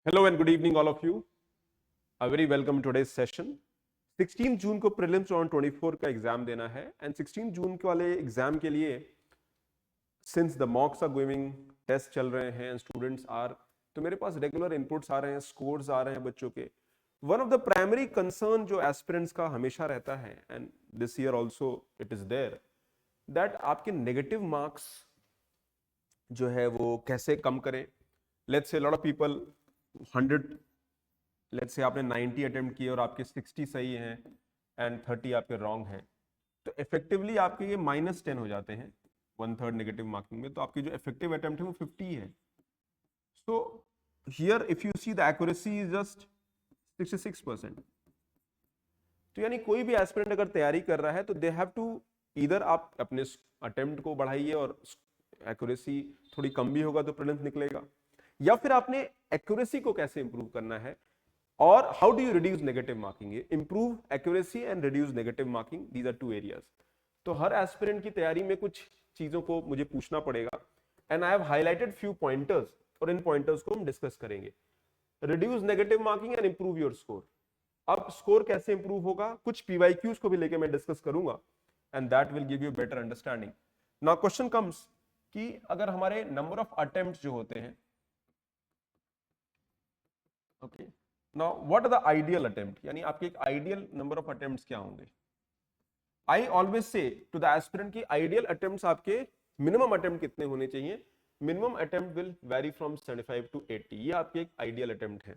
Hello and good evening all of you. A very welcome to today's session. 16 जून को prelims और 24 का exam देना है एंड 16 जून के वाले एग्जाम के लिए since the mocks are going, test चल रहे हैं एंड स्टूडेंट्स आर, तो मेरे पास रेगुलर इनपुट्स आ रहे हैं, स्कोर्स आ रहे हैं बच्चों के. One of the primary concern जो एस्पिरेंट्स का हमेशा रहता है and this year also it is there, that आपके नेगेटिव मार्क्स जो है वो कैसे कम करें. Let's say lot of people 100, let's say आपने 90 अटेम्प्ट किए और आपके 60 सही हैं एंड 30 आपके रॉन्ग हैं, तो इफेक्टिवली आपके ये -10 हो जाते हैं 1/3 नेगेटिव मार्किंग में. तो आपकी जो इफेक्टिव अटेम्प्ट है वो 50 है. So here if you see the accuracy is just 66%. तो यानी कोई भी एस्पिरेंट अगर तैयारी कर रहा है तो दे हैव टू इधर आप अपने अटेम्प्ट को बढ़ाइए और एक्यूरेसी थोड़ी कम भी होगा तो प्रीलिम्स निकलेगा, या फिर आपने एक्यूरेसी को कैसे इंप्रूव करना है और how do you reduce negative marking. Improve accuracy and reduce negative marking, these are two areas. तो हर एस्पिरेंट की तैयारी में कुछ चीजों को मुझे पूछना पड़ेगा and I have highlighted few pointers और इन पॉइंटर्स को हम डिस्कस करेंगे. Reduce negative marking and improve your score. अब स्कोर कैसे इंप्रूव होगा, कुछ पीवाईक्यूज को भी लेके मैं डिस्कस करूंगा and that will give you better understanding. Now question comes कि अगर हमारे नंबर ऑफ अटेम्प्ट्स जो होते हैं, okay, now what are the ideal attempt, यानी आपके एक आइडियल नंबर ऑफ अटेम्प्ट्स क्या होंगे. I always say to the aspirant की आइडियल अटेम्प्ट्स आपके मिनिमम अटेम्प्ट कितने होने चाहिए. Minimum attempt will vary from 75 to 80. ये आपकी एक आइडियल अटेम्प्ट है,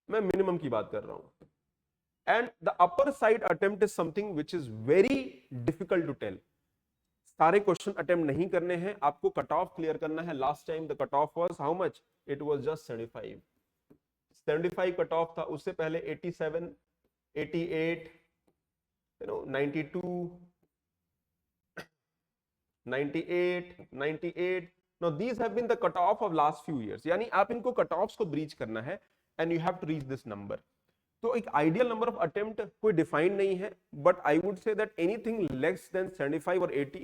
मैं मिनिमम की बात कर रहा हूं. And the upper side attempt is something which is very difficult to tell. सारे क्वेश्चन अटेम्प्ट नहीं करने हैं, आपको कट ऑफ क्लियर करना है. Last time the cut off was how much, it was just 75 cut off था. उससे पहले 87, 88, 92, 98, 98. Now these have been the cut off of last few years. यानी आप इनको कट ऑफ्स को ब्रीच करना है and you have to reach this number. तो एक आइडियल नंबर ऑफ अटेम्प्ट कोई डिफाइन नहीं है, but I would say that anything less than 75 और 80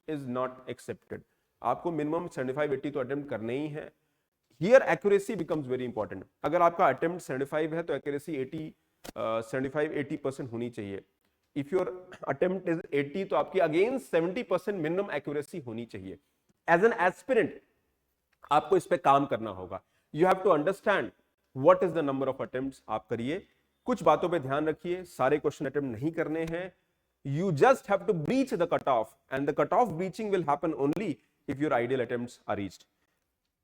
इज नॉट एक्सेप्टेड. आपको मिनिमम 75-80 तो अटेम्प्ट करने ही है. Here accuracy becomes very important. अगर आपका अटेम्प्ट 75 है तो एक्यूरेसी 75-80% होनी चाहिए. इफ योर अटेम्प्ट इज 80 तो आपकी अगेंस्ट 70% मिनिमम एक्यूरेसी होनी चाहिए. एज एन एस्पिरेंट आपको इस पे काम करना होगा. You have to understand what is the number of attempts. आप करिए, कुछ बातों पे ध्यान रखिए, सारे क्वेश्चन अटेम्प्ट नहीं करने हैं. You just have to breach the cut off and the cut off breaching will happen only if your ideal attempts are reached.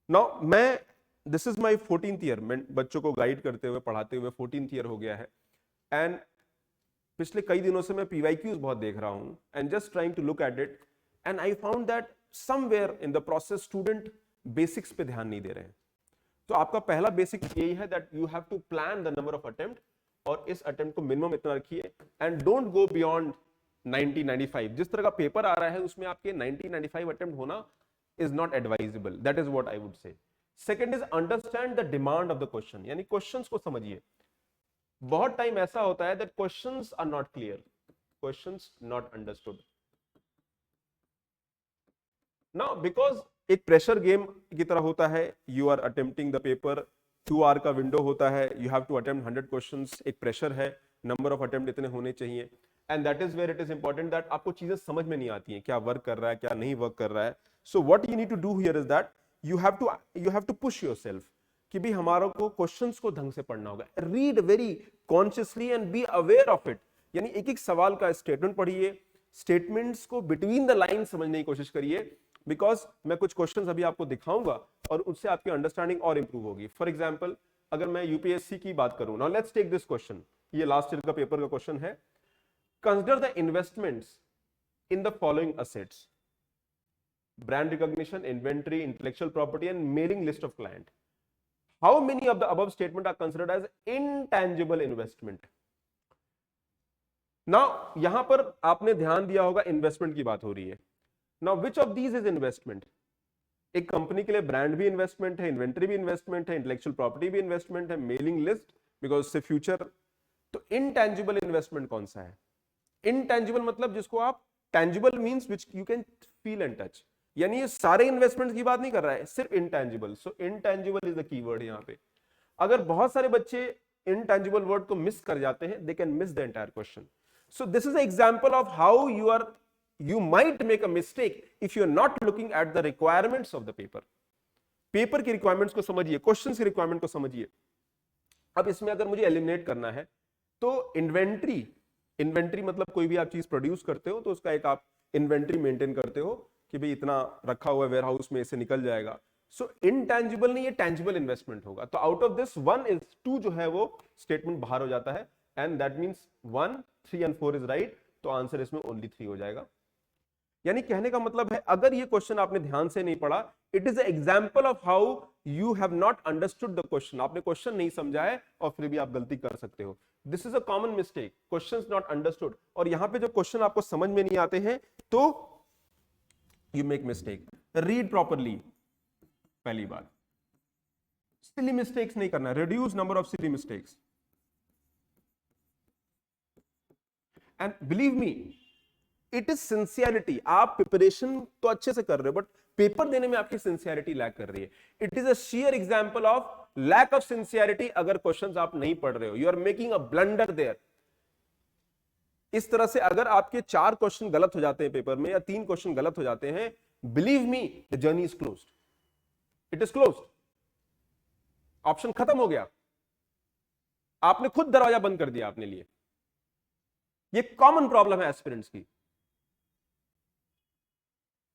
Now मैं this is my 14th year, मैं बच्चों को गाइड करते हुए पढ़ाते हुए 14th ईयर हो गया है एंड पिछले कई दिनों से मैं पीवाईक्यूज बहुत देख रहा हूं and just trying to look at it and I found that somewhere in the process student basics पे ध्यान नहीं दे रहे हैं. तो आपका पहला बेसिक यही है that you have to plan the number of attempt और इस अटेम्प्ट को मिनिमम इतना रखिए एंड डोंट गो बियॉन्ड 90-95. जिस तरह का पेपर आ रहा है उसमें आपके 90-95 अटेम्प्ट होना is not advisable. That is what I would say. Second is understand the demand of the question, यानी क्वेश्चंस को समझिए. बहुत टाइम ऐसा होता है that questions are not clear, questions not understood. Now because एक प्रेशर गेम की तरह होता है, you are attempting the paper, 2 hour का विंडो होता है, you have to attempt 100 questions. एक प्रेशर है, नंबर ऑफ अटेम्प्ट इतने होने चाहिए and that is where it is important that आपको चीजें समझ में नहीं आती हैं, क्या वर्क कर रहा है क्या नहीं वर्क कर रहा है. So what you need to do here is that you have to push yourself कि भी हमारा को क्वेश्चंस को ढंग से पढ़ना होगा. Read very consciously and be aware of it. यानी एक एक सवाल का स्टेटमेंट पढ़िए, स्टेटमेंट्स को बिटवीन द लाइन समझने की कोशिश करिए, बिकॉज मैं कुछ क्वेश्चंस अभी आपको दिखाऊंगा और उससे आपकी अंडरस्टैंडिंग और इंप्रूव होगी. फॉर एग्जांपल अगर मैं यूपीएससी की बात करूं, now let's take this question. ये लास्ट ईयर का पेपर का क्वेश्चन है. Consider the investments in the following assets: brand recognition, inventory, intellectual property and mailing list of client. How many of the above statement are considered as intangible investment. Now यहां पर आपने ध्यान दिया होगा investment की बात हो रही है. Now, which of these is investment? एक कंपनी के लिए ब्रांड भी इन्वेस्टमेंट है, इन्वेंटरी भी इन्वेस्टमेंट है, इंटेलेक्चुअल प्रॉपर्टी भी इन्वेस्टमेंट है, मेलिंग लिस्ट बिकॉज से फ्यूचर. तो इनटैंजिबल इन्वेस्टमेंट कौन सा है? इनटैंजिबल मतलब जिसको आप, tangible means which you can feel and touch, यानी ये सारे इन्वेस्टमेंट्स की बात नहीं कर रहा है, सिर्फ intangible. So intangible is the keyword यहाँ पे। अगर बहुत सारे बच्चे इंटेंजिबल वर्ड को मिस कर जाते हैं, they can miss the entire question. So this is example of how you might make a mistake if you are not looking at the requirements of the paper. Paper की requirements को समझिए, question की requirement को समझिए। अब इसमें अगर मुझे एलिमिनेट करना है तो इन्वेंट्री मतलब कोई भी आप चीज प्रोड्यूस करते हो तो उसका एक आप इन्वेंट्री मेंटेन करते हो कि भाई इतना रखा हुआ है वेयर हाउस में, इसे निकल जाएगा। सो इनटैंजिबल नहीं, ये टैंजिबल इन्वेस्टमेंट होगा। तो आउट ऑफ दिस 1 is 2 जो है वो स्टेटमेंट बाहर हो जाता है, and that means 1, 3 and 4 is right. तो आंसर इसमें ओनली 3 हो जाएगा। यानी कहने का मतलब है, अगर ये क्वेश्चन आपने ध्यान से नहीं पढ़ा, it is example of how you have not understood the question. आपने क्वेश्चन नहीं समझा है और फिर भी आप गलती कर सकते हो। This is a common mistake, questions not understood. और यहां पे जो क्वेश्चन आपको समझ में नहीं आते हैं तो you make mistake. Read properly, पहली बात। सिली मिस्टेक्स नहीं करना, reduce number of silly mistakes. And believe me, it is sincerity. आप प्रिपरेशन तो अच्छे से कर रहे हो, बट पेपर देने में आपकी सिंसियरिटी लैक कर रही है। It is a sheer example of lack of sincerity अगर क्वेश्चंस आप नहीं पढ़ रहे हो। You are making a blunder there. इस तरह से अगर आपके 4 क्वेश्चन गलत हो जाते हैं पेपर में, या 3 क्वेश्चन गलत हो जाते हैं, believe me the journey is closed. It is closed. Option खत्म हो गया, आपने खुद दरवाजा बंद कर दिया अपने लिए। ये कॉमन प्रॉब्लम है एस्पिरेंट्स की।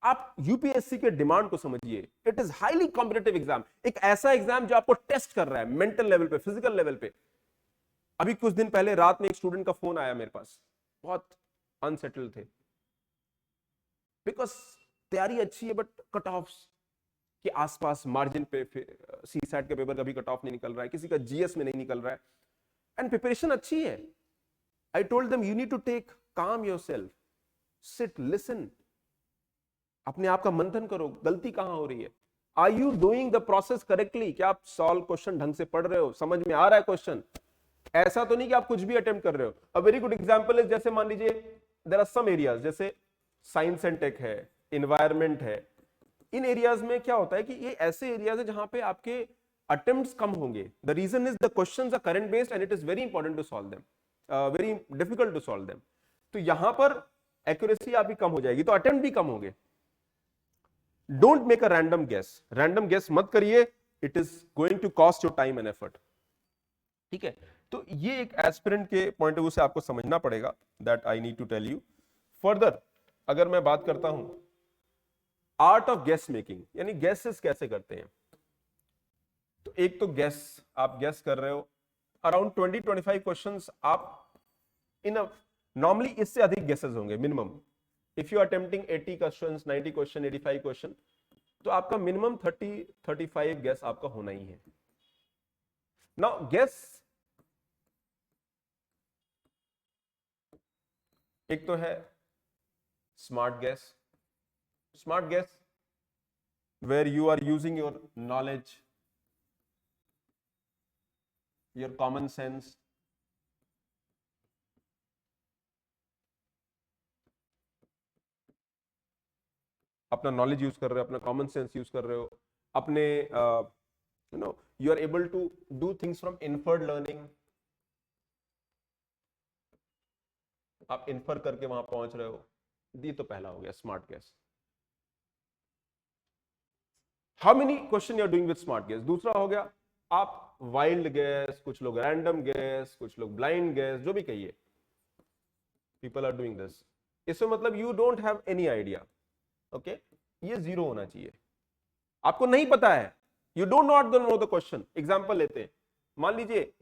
आप यूपीएससी के डिमांड को समझिए। It is highly competitive exam, एक ऐसा एग्जाम जो आपको टेस्ट कर रहा है मेंटल लेवल पे, फिजिकल लेवल पे। अभी कुछ दिन पहले रात में एक स्टूडेंट का फोन आया मेरे पास, बहुत अनसेटल्ड थे, बिकॉज तैयारी अच्छी है बट कट ऑफ के आसपास मार्जिन पे, सीसैट के पेपर का भी कट ऑफ नहीं निकल रहा है, किसी का जीएस में नहीं निकल रहा है, एंड प्रिपरेशन अच्छी है। I told them you need to take calm yourself, sit, listen, अपने आप का मंथन करो, गलती कहां हो रही है। Are you doing the process correctly? क्या आप सॉल्व क्वेश्चन ढंग से पढ़ रहे हो, समझ में आ रहा है क्वेश्चन? ऐसा तो नहीं कि आप कुछ भी अटेम्प्ट कर रहे हो। A very good example is, जैसे मान लीजिए देयर आर सम एरियाज, जैसे साइंस एंड टेक है, एनवायरमेंट है। इन एरियाज में क्या होता है कि ये ऐसे एरियाज है जहां पे आपके अटेम्प्ट्स कम होंगे। The reason is the questions are current based and it is very important to solve them, very difficult to solve them. तो यहां पर एक्यूरेसी आपकी कम हो जाएगी, तो अटेम्प्ट भी कम होंगे। Don't make a random guess, random guess मत करिए, it is going to cost your time and effort. ठीक है, तो ये एक एस्पिरेंट के पॉइंट ऑफ व्यू से आपको समझना पड़ेगा, that I need to tell you. Further अगर मैं बात करता हूं आर्ट ऑफ गेस मेकिंग, यानी गेसेस कैसे करते हैं, तो एक तो गेस, आप गेस कर रहे हो अराउंड 20-25 क्वेश्चंस आप इन नॉर्मली इससे अधिक गेसेस होंगे minimum. If you are attempting 80 questions, 90 question, 85 question, तो आपका मिनिमम 30-35 गेस आपका होना ही है। नाउ गेस, एक तो है smart guess. Smart guess where you are using your knowledge, your common sense, अपना नॉलेज यूज कर रहे हो, अपना कॉमन सेंस यूज कर रहे हो, अपने you know you are able to do things from inferred learning. आप इन्फर करके वहां पहुंच रहे हो। ये तो पहला हो गया smart guess. How many question you are doing with smart guess. दूसरा हो गया आप वाइल्ड गेस, कुछ लोग रैंडम गेस, कुछ लोग ब्लाइंड गेस, जो भी कहिए, पीपल आर डूइंग दिस। इसमें मतलब you don't have any idea. Okay, ये 0 होना चाहिए। आपको नहीं पता है, you don't not know the question. Example लेते हैं, मान लीजिए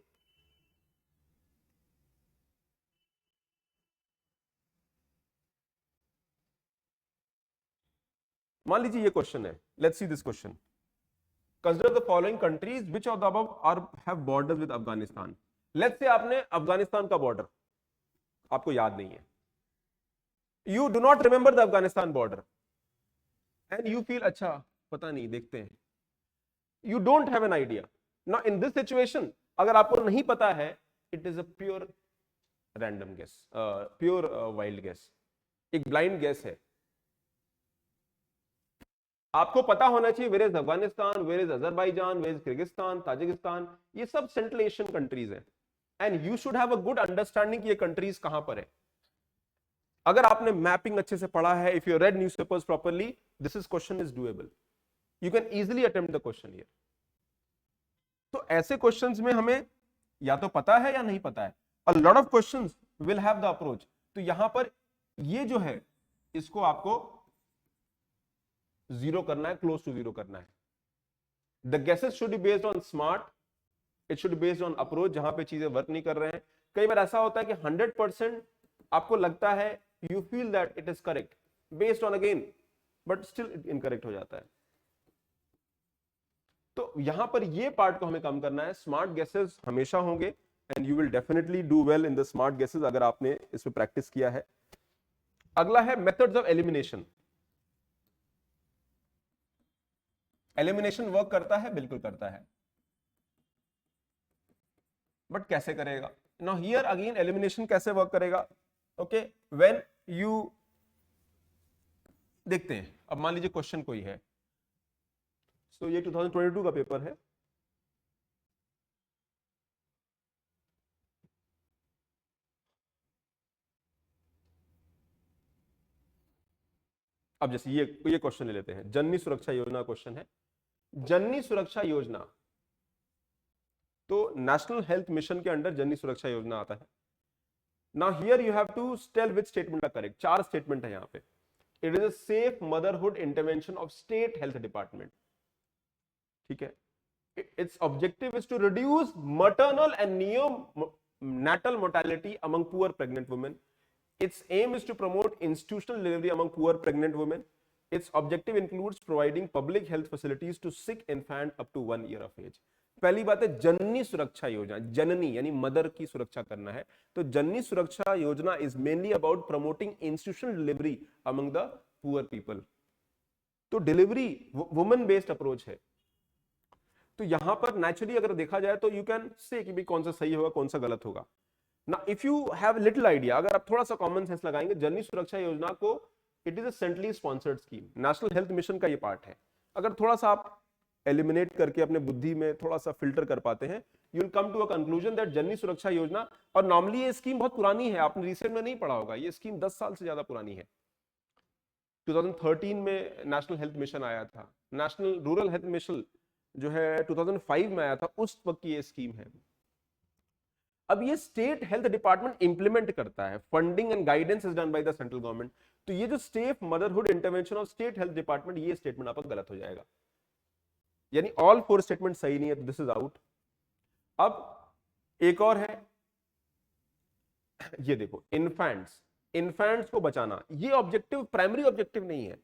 ये क्वेश्चन है, let's see this question. Consider the following countries which of the above are have border with Afghanistan. Let's say आपने अफगानिस्तान का बॉर्डर आपको याद नहीं है, you do not remember the Afghanistan border, and you feel अच्छा पता नहीं, देखते हैं। You don't have an idea. Now in this situation अगर आपको नहीं पता है, it is a pure random guess, pure wild guess, एक ब्लाइंड गेस है। आपको पता होना चाहिए where is Afghanistan, where is Azerbaijan, where is Kyrgyzstan, Tajikistan, ये सब सेंट्रल एशियन कंट्रीज हैं, and you should have a good understanding कि ये कंट्रीज कहां पर है। अगर आपने मैपिंग अच्छे से पढ़ा है, if you read newspapers properly, this is question is doable, you can easily attempt the question here. तो ऐसे क्वेश्चंस में हमें या तो पता है या नहीं पता है, a lot of questions will have the approach. तो यहां पर ये जो है इसको आपको जीरो करना है, क्लोज टू जीरो करना है। The guesses should be based on smart, it should be based on approach, जहां पे चीजें वर्क नहीं कर रहे हैं। कई बार ऐसा होता है कि 100% आपको लगता है, you feel that it is correct based on again, but still it incorrect हो जाता है। तो यहां पर ये पार्ट को हमें कम करना है। स्मार्ट गेसेस हमेशा होंगे and you will definitely do well in the smart guesses अगर आपने इस पे प्रैक्टिस किया है। अगला है methods of elimination. Elimination work करता है, बिल्कुल करता है, बट कैसे करेगा? नाउ हियर अगेन एलिमिनेशन कैसे वर्क करेगा? ओके, व्हेन यू देखते हैं, अब मान लीजिए क्वेश्चन कोई है, सो ये 2022 का पेपर है, अब जैसे ये क्वेश्चन ले लेते हैं, जननी सुरक्षा योजना क्वेश्चन है। जननी सुरक्षा योजना, तो नेशनल हेल्थ मिशन के अंडर जननी सुरक्षा योजना आता है। Now here you have to tell which statement are correct. 4 statement है यहाँ पे। It is a safe motherhood intervention of state health department, ठीक है। It's objective is to reduce maternal and neonatal mortality among poor pregnant women. Its aim is to promote institutional delivery among poor pregnant women. Its objective includes providing public health facilities to sick infant up to 1 year of age. पहली बात है जननी सुरक्षा योजना, जननी यानी mother की सुरक्षा करना है। तो जननी सुरक्षा योजना is mainly about promoting institutional delivery among the poor people. तो डिलीवरी वुमेन बेस्ड अप्रोच है। तो यहां पर नेचुरली अगर देखा जाए तो यू कैन से कि भी कौन सा सही होगा कौन सा गलत होगा ना। If you have little idea, अगर आप थोड़ा सा कॉमन सेंस लगाएंगे, जननी सुरक्षा योजना को it is a centrally sponsored scheme, national health mission का ये पार्ट है। अगर थोड़ा सा आप एलिमिनेट करके अपने बुद्धि में थोड़ा सा फिल्टर कर पाते हैं, you will come to a conclusion that Janani Suraksha Yojana, और नॉर्मली ये स्कीम बहुत पुरानी है, आपने रिसेंट में नहीं पढ़ा होगा, ये स्कीम 10 साल से ज्यादा पुरानी है। 2013 में नेशनल हेल्थ मिशन आया था, नेशनल रूरल हेल्थ मिशन जो है 2005 में आया था, उस वक्त की ये स्कीम है। अब ये स्टेट हेल्थ डिपार्टमेंट इंप्लीमेंट करता है, funding and guidance is done by the central government. तो ये जो safe motherhood intervention of state health department, ये स्टेटमेंट आपका गलत हो जाएगा, यानी ऑल 4 स्टेटमेंट सही नहीं है, तो दिस इज आउट। अब एक और है, ये देखो, इन्फेंट्स को बचाना, ये ऑब्जेक्टिव प्राइमरी ऑब्जेक्टिव नहीं है।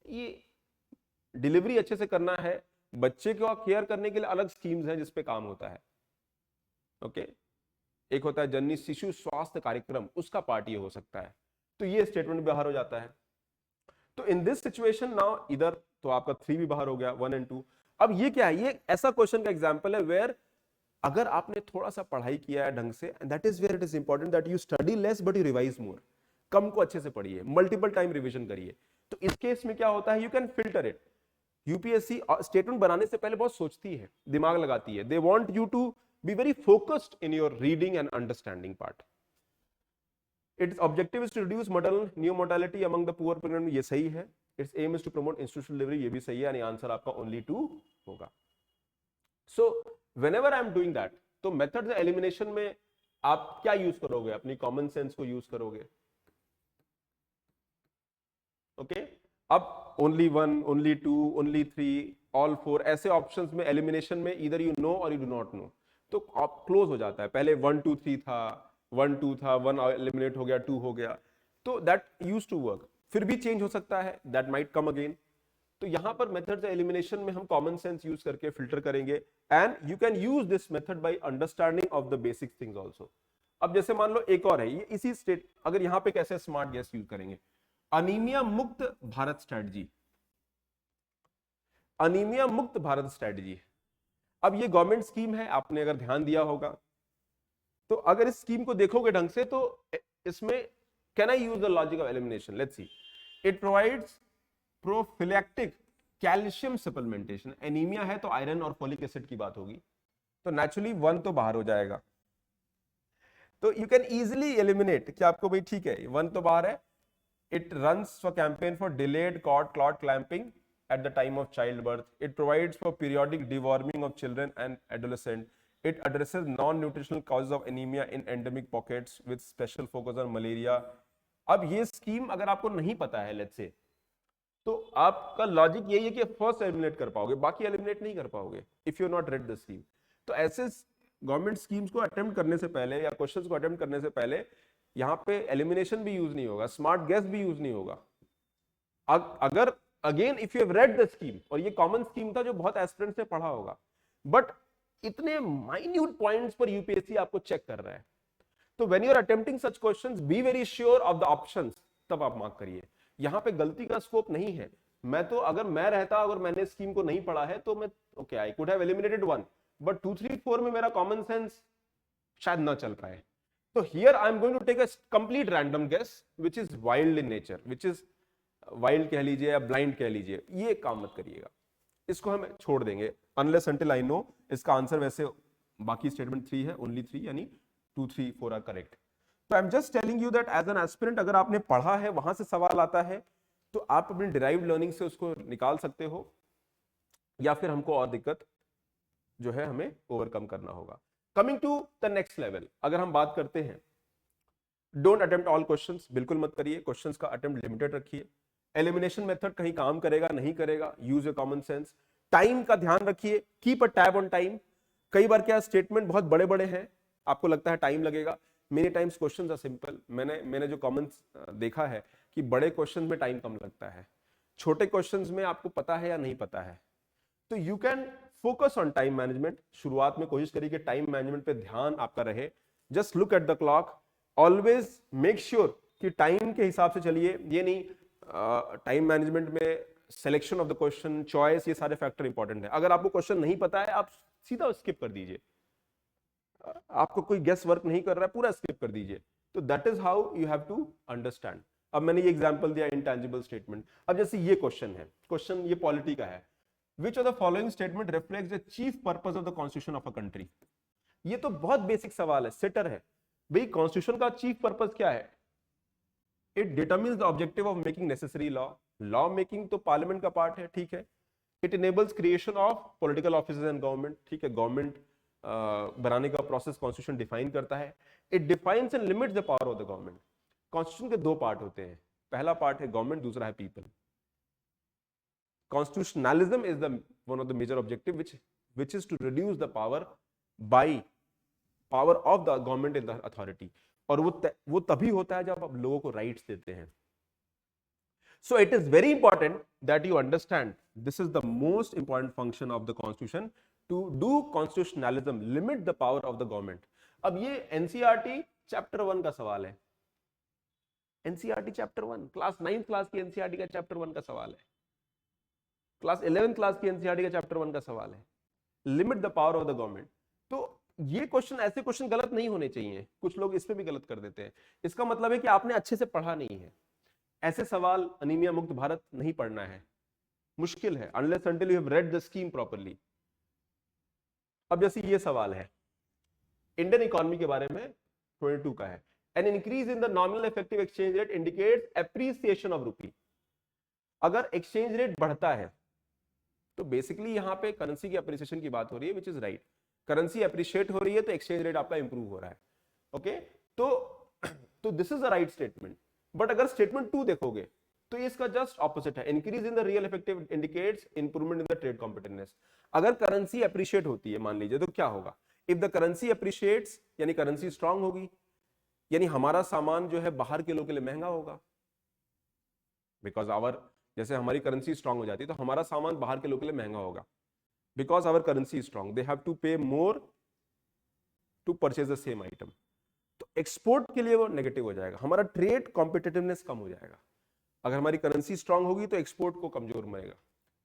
ये डिलीवरी अच्छे से करना है, बच्चे को केयर करने के लिए अलग स्कीम्स हैं जिसपे काम होता है। ओके, एक होता है जननी शिशु स्वास्थ्य कार्यक्रम, उसका पार्ट ये हो सकता है। तो ये स्टेटमेंट बाहर हो जाता है। तो इन दिस सिचुएशन नाउ इधर तो आपका 3 भी बाहर हो गया, 1 और 2। अब ये क्या है? ये ऐसा क्वेश्चन का एग्जांपल है वेयर अगर आपने थोड़ा सा पढ़ाई किया है ढंग से, and that is where it is important that you study less but you revise more. कम को अच्छे से पढ़िए, मल्टीपल टाइम रिवीजन करिए। तो इस केस में क्या होता है, you can filter it. UPSC statement बनाने से पहले बहुत सोचती है, दिमाग लगाती है। They want you to be very focused in your reading and understanding part. It's objective is to reduce maternal new mortality among the poor pregnant, ये सही है। Its aim is to promote institutional delivery, ये भी सही है, यानी answer आपका only 2 होगा। So whenever I am doing that, तो मेथड्स एलिमिनेशन में आप क्या यूज करोगे? अपनी कॉमन सेंस को यूज करोगे। ओके, अब ओनली 1, ओनली 2, ओनली 3, ऑल 4, ऐसे ऑप्शंस में एलिमिनेशन में इधर यू नो और यू डू नॉट नो, तो आप क्लोज हो जाता है। पहले 1 2 3 था, 1 2 था, 1 एलिमिनेट हो गया, 2 हो गया, तो दैट यूज टू वर्क। फिर भी चेंज हो सकता है, दैट माइट कम अगेन। तो यहां पर मेथड्स एलिमिनेशन में हम कॉमन सेंस यूज करके फिल्टर करेंगे, and you can use this method by understanding of the basic things also. अब जैसे मान लो एक और है, ये इसी स्टेट, अगर यहां पे कैसे स्मार्ट गेस यूज करेंगे, अनीमिया मुक्त भारत स्ट्रेटजी। अनीमिया मुक्त भारत स्ट्रेटजी, अब ये गवर्नमेंट स्कीम है, आपने अगर ध्यान दिया होगा, तो अगर इस स्कीम को देखोगे ढंग से, तो इसमें can I use the logic of elimination? Let's see. It provides prophylactic calcium supplementation, anaemia है तो आयरन और फोलिक एसिड की बात होगी, तो नेचुरली 1 तो बाहर हो जाएगा। तो यू कैन इजिली एलिमिनेट कि आपको भाई ठीक है 1 तो बाहर है। It runs for campaign for delayed cord clot clamping at the time of childbirth. It provides for periodic deworming of children and adolescents. It addresses non-nutritional causes of anemia in endemic pockets with special focus on malaria. अब ये scheme अगर आपको नहीं पता है let's say, तो आपका logic यही है कि फर्स्ट एलिमिनेट कर पाओगे, बाकी एलिमिनेट नहीं कर पाओगे if you not read the scheme. तो ऐसे गवर्नमेंट स्कीम्स को अटेम्प्ट करने से पहले या क्वेश्चंस को अटेम्प्ट करने से पहले यहाँ पे एलिमिनेशन भी यूज नहीं होगा, स्मार्ट गैस भी यूज नहीं होगा। अगर again if you have read the scheme, और ये कॉमन स्कीम था जो बहुत एस्पिरेंट्स ने पढ़ा होगा, बट इतने माइन्यूट पॉइंट्स पर यूपीएससी आपको चेक कर रहा है, तो when you are attempting such questions be very sure of the options, तब आप मार्क करिए। यहां पे गलती का स्कोप नहीं है। मैं तो अगर मैं रहता, अगर मैंने स्कीम को नहीं पढ़ा है तो मैं okay I could have eliminated 1, but 2, 3, 4 में मेरा कॉमन सेंस शायद ना चल पाए। तो here I am going to take a complete random guess which is wild in nature, which is wild कह लीजिए या ब्लाइंड कह लीजिए, ये काम मत करिएगा, इसको हम छोड़ देंगे अनलेस अंटिल आई नो इसका आंसर। वैसे बाकी स्टेटमेंट 3 है, ओनली 3, यानी 2, 3, 4 आर करेक्ट। तो I am just telling you that as an aspirant अगर आपने पढ़ा है, वहां से सवाल आता है, तो आप अपनी डिराइव्ड लर्निंग से उसको निकाल सकते हो, या फिर हमको और दिक्कत जो है हमें ओवरकम करना होगा। Coming to the next level, अगर हम बात करते हैं, डोंट अटेम्प्ट ऑल क्वेश्चंस, बिल्कुल मत करिए, क्वेश्चंस का अटेम्प्ट लिमिटेड रखिए। एलिमिनेशन मेथड कहीं काम करेगा नहीं करेगा, use your common sense. Time का ध्यान रखिए, keep a tab on time. कई बार क्या स्टेटमेंट बहुत बड़े बड़े हैं, आपको लगता है टाइम लगेगा, many times questions are simple. मैंने जो कॉमन देखा है कि बड़े क्वेश्चन में टाइम कम लगता है, छोटे क्वेश्चन में आपको पता है या नहीं पता है। तो you can focus on time management. शुरुआत में कोशिश करिए कि टाइम मैनेजमेंट पे ध्यान आपका रहे। Just look at the clock, always make sure कि टाइम के हिसाब से चलिए। ये नहीं टाइम मैनेजमेंट में selection of the question, choice, ये सारे फैक्टर इंपॉर्टेंट है। अगर आपको क्वेश्चन नहीं पता है आप सीधा स्किप कर दीजिए, आपको कोई गेस वर्क नहीं कर रहा है पूरा स्किप कर दीजिए। तो that is how you have to understand. अब मैंने ये एग्जांपल दिया इंटेंजिबल स्टेटमेंट। अब जैसे ये क्वेश्चन है, क्वेश्चन ये पॉलिटी का है, which of the following statement reflects the chief purpose of the constitution of a country. ये तो बहुत बेसिक सवाल है, सेटर है भाई। कॉन्स्टिट्यूशन का चीफ पर्पस क्या है? It determines the objective of making necessary law. Law making तो पार्लियामेंट का पार्ट है, ठीक है। It enables creation of political offices and government, ठीक है। गवर्नमेंट बनाने का प्रोसेस कॉन्स्टिट्यूशन डिफाइन करता है। It defines and limits the power of the government. Constitution के 2 पार्ट होते हैं, पहला पार्ट है गवर्नमेंट, दूसरा है people. Constitutionalism is one of the major objective which is to reduce the power of the government in the authority, और वो तभी होता है जब आप लोगों को राइट्स देते हैं। So it is very important that you understand this is the most important function of the constitution, to do constitutionalism, limit the power of the government। अब ये एनसीईआरटी चैप्टर 1 का सवाल है। NCERT chapter 1 class 9th class की NCERT का chapter 1 का सवाल है, क्लास 11th क्लास की एनसीईआरटी का चैप्टर 1 का सवाल है, limit the power of the government. तो ये क्वेश्चन, ऐसे क्वेश्चन गलत नहीं होने चाहिए। कुछ लोग इसमें भी गलत कर देते हैं, इसका मतलब है कि आपने अच्छे से पढ़ा नहीं है। ऐसे सवाल अनीमिया मुक्त भारत नहीं पढ़ना है, मुश्किल है, unless until you have read the scheme properly. अब जैसे ये सवाल है इंडियन इकोनॉमी के बारे में, 22 का है, an increase in the nominal effective exchange rate indicates appreciation of रूपी। अगर एक्सचेंज रेट बढ़ता है तो बेसिकली यहां पे करेंसी की अप्रिसिएशन की बात हो रही है, which is right. Currency appreciate हो रही है तो एक्सचेंज रेट आपका इंप्रूव हो रहा है, ओके। तो this is the right statement. But अगर स्टेटमेंट 2 देखोगे तो इसका जस्ट ऑपोजिट है, increase in the real effective indicates improvement in the trade competitiveness. अगर करेंसी अप्रिशिएट होती है मान लीजिए, तो क्या होगा? इफ द करेंसी अप्रिशिएट्स यानी करेंसी स्ट्रांग होगी, यानी हमारा सामान जो है बाहर के लोगों के लिए महंगा होगा, बिकॉज आवर, जैसे हमारी करेंसी स्ट्रांग हो जाती है तो हमारा सामान बाहर के लोगों के लिए महंगा होगा, because our currency strong, they have to pay more to purchase the same item. तो एक्सपोर्ट के लिए वो नेगेटिव हो जाएगा, हमारा ट्रेड कॉम्पिटिटिवनेस कम हो जाएगा। अगर हमारी करेंसी स्ट्रांग होगी तो एक्सपोर्ट को कमजोर मरेगा।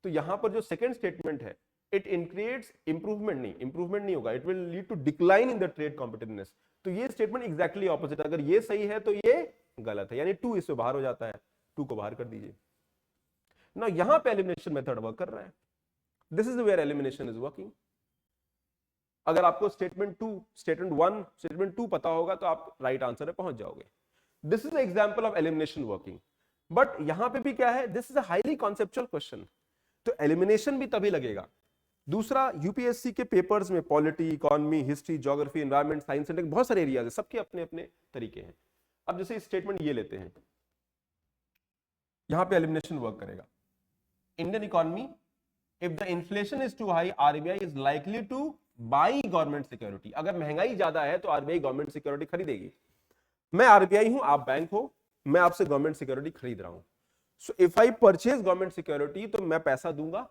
तो यहां पर जो सेकंड स्टेटमेंट है, इट इंक्रिएट्स इंप्रूवमेंट नहीं होगा, it will lead to decline in the trade competitiveness. तो ये स्टेटमेंट एग्जैक्टली ऑपोजिट है। अगर ये सही है तो ये गलत है, यानी 2 इससे बाहर हो जाता है, 2 को बाहर कर दीजिए। ना यहां पे एलिमिनेशन मेथड वर्क कर रहा है. This is where elimination is working. अगर आपको स्टेटमेंट 1, स्टेटमेंट 2 पता होगा तो आप राइट आंसर पे पहुंच जाओगे. This is example of elimination working. But यहां पे भी क्या है, this is a highly conceptual question, तो एलिमिनेशन भी तभी लगेगा. दूसरा, यूपीएससी के पेपर्स में polity, economy, history, geography, environment, science and बहुत सारे एरियाज है, सबके अपने अपने तरीके हैं. अब जैसे स्टेटमेंट ये लेते हैं, यहां पे एलिमिनेशन वर्क करेगा. Indian economy, if the inflation is too high, RBI is likely to buy government security. अगर महंगाई ज्यादा है तो आरबीआई गवर्नमेंट सिक्योरिटी खरीदेगी. मैं आरबीआई हूं, आप बैंक हो, मैं आपसे गवर्नमेंट सिक्योरिटी खरीद रहा हूं. So if I purchase government security, तो मैं पैसा दूंगा,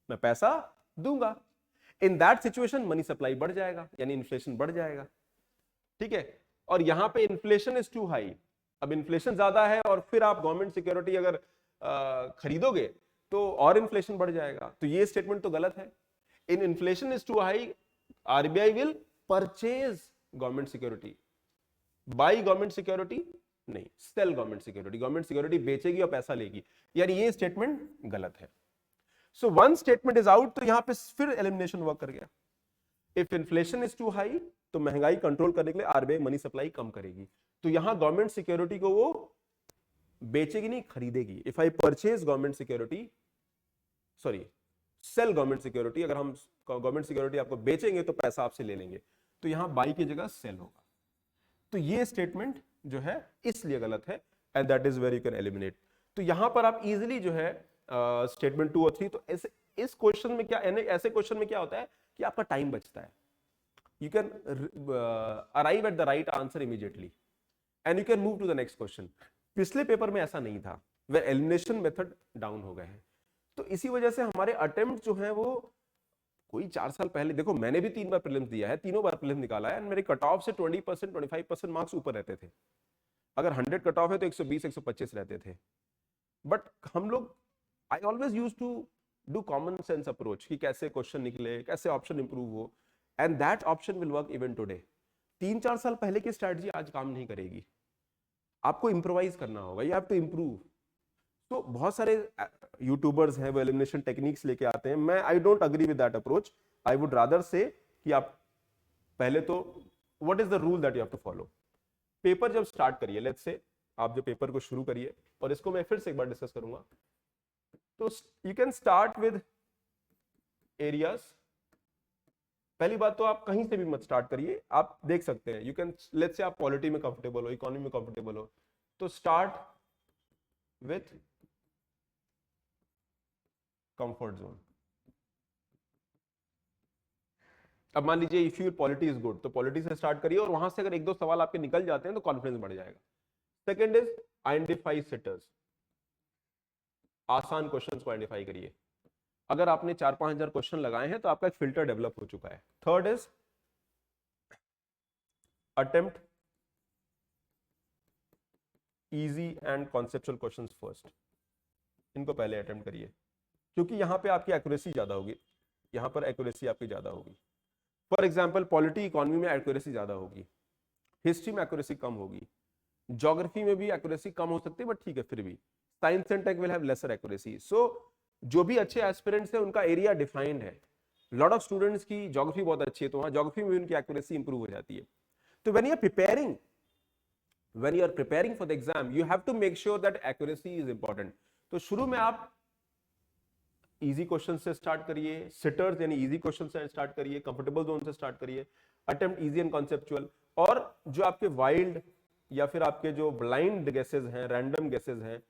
मैं पैसा दूंगा. In that situation money supply बढ़ जाएगा, यानी इन्फ्लेशन बढ़ जाएगा. ठीक है. और यहां पे इन्फ्लेशन इज टू हाई. अब इन्फ्लेशन ज्यादा है और फिर आप गवर्नमेंट सिक्योरिटी अगर खरीदोगे तो और इन्फ्लेशन बढ़ जाएगा. तो ये स्टेटमेंट तो गलत है. In inflation is too high, RBI will purchase government security. Buy government security नहीं, sell government security. Government security बेचेगी और पैसा लेगी, यानी ये स्टेटमेंट गलत है. So one statement is out. तो यहां पे फिर एलिमिनेशन वर्क कर गया. If inflation is too high, तो महंगाई कंट्रोल करने के लिए आरबीआई मनी सप्लाई कम करेगी. तो यहां गवर्नमेंट सिक्योरिटी को वो बेचेगी नहीं, खरीदेगी. If I purchase government security, sorry sell government security, अगर हम गवर्नमेंट सिक्योरिटी आपको बेचेंगे तो पैसा आपसे ले लेंगे. तो यहां बाई की जगह सेल होगा. तो ये स्टेटमेंट जो है इसलिए गलत है, and that is where you can eliminate. तो यहां पर आप इजीली जो है स्टेटमेंट 2 और 3, तो ऐसे इस क्वेश्चन में क्या, ऐसे क्वेश्चन में क्या होता है कि आपका टाइम बचता है. You can arrive at the right answer immediately and you can move to the next question. पिछले पेपर में ऐसा नहीं था, वे एलिमिनेशन मेथड डाउन हो गए हैं. तो इसी वजह से हमारे अटेम्प्ट जो है वो, कोई 4 साल पहले, देखो मैंने भी 3 बार प्रीलिम्स दिया है, तीनों बार प्रीलिम्स निकाला है, मेरे कट ऑफ से 20%, 25% मार्क्स ऊपर रहते थे. अगर 100 कट ऑफ है तो 120, 125 रहते थे. बट हम लोग, I always use to do common sense approach कि कैसे क्वेश्चन निकले, कैसे ऑप्शन इंप्रूव हो, and that option will work even today. 3-4 साल पहले की स्ट्रैटेजी आज काम नहीं करेगी. आपको इंप्रोवाइज करना होगा, यू हैव टू इंप्रूव. तो बहुत सारे यूट्यूबर्स हैं वो एलिमिनेशन टेक्निक्स लेके आते हैं. मैं I don't agree with that approach. I would rather say कि आप पहले तो what is the rule that you have to follow. Paper जब स्टार्ट करिए, लेट्स से आप जो पेपर को शुरू करिए, और इसको मैं फिर से एक बार डिस्कस करूंगा, तो you can start with areas. पहली बात तो आप कहीं से भी मत स्टार्ट करिए, आप देख सकते हैं. यू कैन, लेट्स से आप पॉलिटी में कंफर्टेबल हो, इकोनॉमी में कंफर्टेबल हो, तो स्टार्ट विथ कंफर्ट जोन. अब मान लीजिए if your polity is good, तो पॉलिटी से स्टार्ट करिए, और वहां से अगर 1-2 सवाल आपके निकल जाते हैं तो कॉन्फिडेंस बढ़ जाएगा. Second is identify seaters. आसान क्वेश्चंस को आइडेंटिफाई करिए. अगर आपने 4-5 हजार क्वेश्चन लगाए हैं तो आपका एक फिल्टर डेवलप हो चुका है. Third is attempt easy and conceptual questions first. इनको पहले अटेम्प्ट करिए, क्योंकि यहां पे आपकी एक्यूरेसी ज्यादा होगी, यहां पर एक्यूरेसी आपकी ज्यादा होगी. फॉर एग्जाम्पल पॉलिटी, इकोनॉमी में एक्यूरेसी ज्यादा होगी, हिस्ट्री में एक्यूरेसी कम होगी, ज्योग्राफी में भी एक्यूरेसी कम हो सकती है, बट ठीक है फिर भी. Science and tech will have lesser accuracy. So जो भी अच्छे एस्पिरेंट्स हैं उनका एरिया डिफाइंड है. लॉट ऑफ स्टूडेंट्स की ज्योग्राफी बहुत अच्छी है, तो वहां ज्योग्राफी में भी उनकी एक्यूरेसी इंप्रूव हो जाती है. तो when you are preparing for the exam, you have to make sure that accuracy is important. तो शुरू में आप इजी क्वेश्चन से स्टार्ट करिए, सिटर्स यानी इजी क्वेश्चन से स्टार्ट करिए, कंफर्टेबल जोन से स्टार्ट करिए, अटेम्प्ट इजी एंड कॉन्सेप्चुअल. और जो आपके वाइल्ड या फिर आपके जो ब्लाइंड गेसेस हैं, रैंडम गेसेस हैं,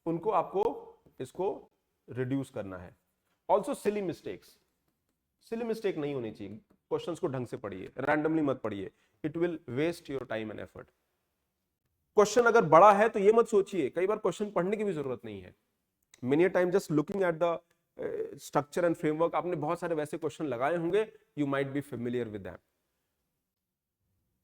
उनको आपको इसको रिड्यूस करना है. Also silly mistakes, silly mistake नहीं होनी चाहिए. क्वेश्चंस को ढंग से पढ़िए, रैंडमली मत पढ़िए, it will waste your time and effort. Question अगर बड़ा है तो ये मत सोचिए, कई बार क्वेश्चन पढ़ने की भी जरूरत नहीं है. Many time just looking at the structure and framework, आपने बहुत सारे वैसे क्वेश्चन लगाए होंगे, you might be familiar with that.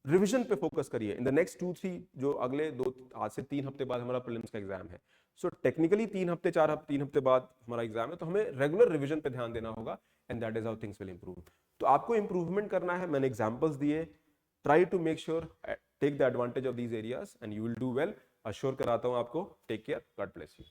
Revision पे फोकस करिए. इन द नेक्स्ट 2-3, जो अगले 2 आज से 3 हफ्ते बाद हमारा प्रीलिम्स का एग्जाम है. सो टेक्निकली 3 हफ्ते बाद हमारा एग्जाम है, तो हमें रेगुलर रिवीजन पे ध्यान देना होगा, and that is how things will improve. तो आपको इंप्रूवमेंट करना है. मैंने एग्जांपल्स दिए. Try to make sure, take the advantage of these areas and you will do well. Assure कराता हूं आपको. Take care, God bless you.